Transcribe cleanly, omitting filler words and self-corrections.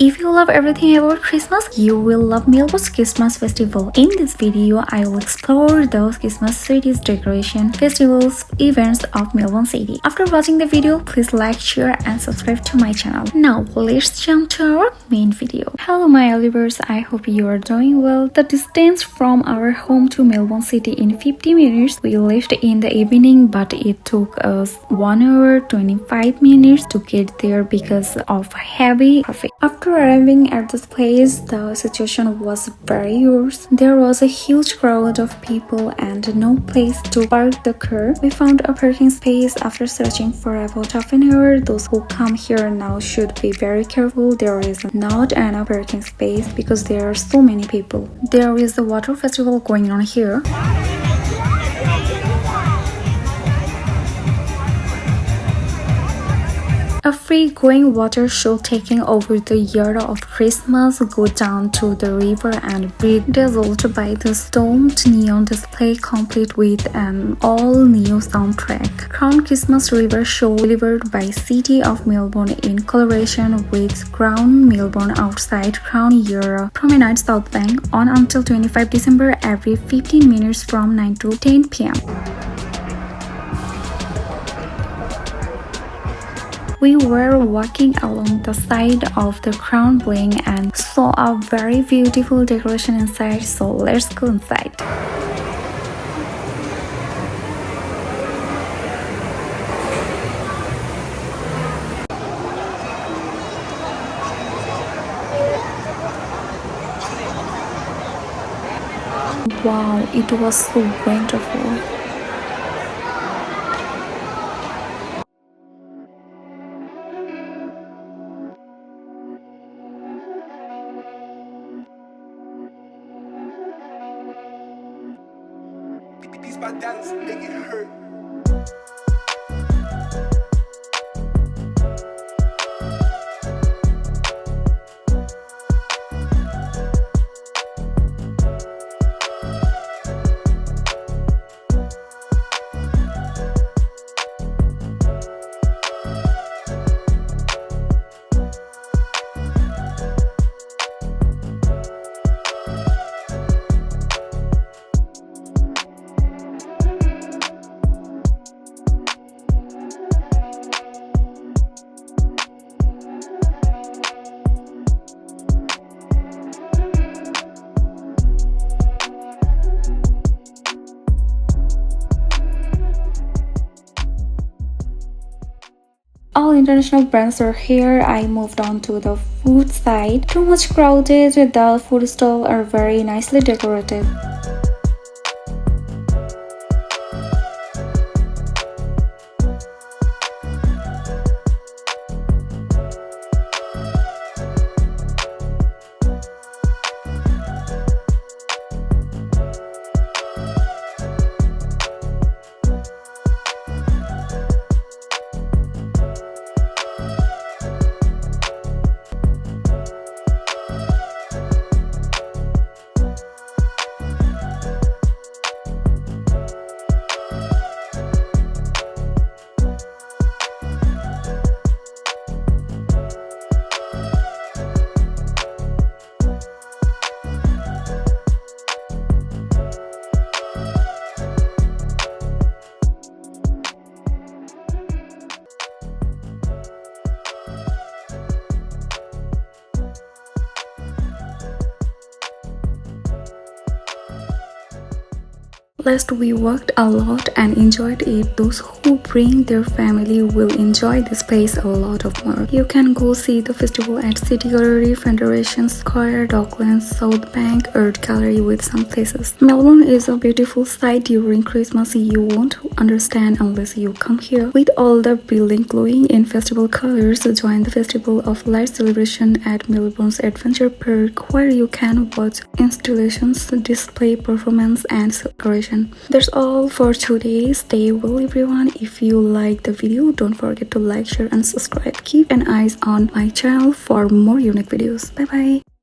If you love everything about Christmas, you will love Melbourne's Christmas festival. In this video, I will explore those Christmas cities, decoration, festivals, events of Melbourne City. After watching the video, please like, share and subscribe to my channel. Now, let's jump to our main video. Hello my Olivers, I hope you are doing well. The distance from our home to Melbourne City in 50 minutes. We left in the evening, but it took us 1 hour 25 minutes to get there because of heavy traffic. After arriving at this place, the situation was very worse. There was a huge crowd of people and no place to park the car. We found a parking space after searching for about half an hour. Those who come here now should be very careful. There is not enough parking space because there are so many people. There is a water festival going on here. A free-going water show taking over the year of Christmas. Go down to the river and breathe dazzled by the domed neon display complete with an all-new soundtrack. Crown Christmas River Show delivered by City of Melbourne in collaboration with Crown Melbourne outside Crown Year Promenade Southbank on until 25 December every 15 minutes from 9 to 10 p.m. We were walking along the side of the crown building and saw a very beautiful decoration inside, so let's go inside. Wow, it was so wonderful. My dance make it hurt. All international brands are here. I moved on to the food side. Too much crowded, the food stalls are very nicely decorated. Last we walked a lot and enjoyed it. Those who bring their family will enjoy this place a lot of more. You can go see the festival at City Gallary, Federation Square, Docklands, Southbank, Gallary with some places. Melbourne is a beautiful site during Christmas. You won't understand unless you come here. With all the building glowing in festival colors, join the Festival of Light celebration at Melbourne's Adventure Park, where you can watch installations, display performance and decoration. That's all for today. Stay well everyone. If you like the video, don't forget to like, share and subscribe. Keep an eye on my channel for more unique videos. Bye bye.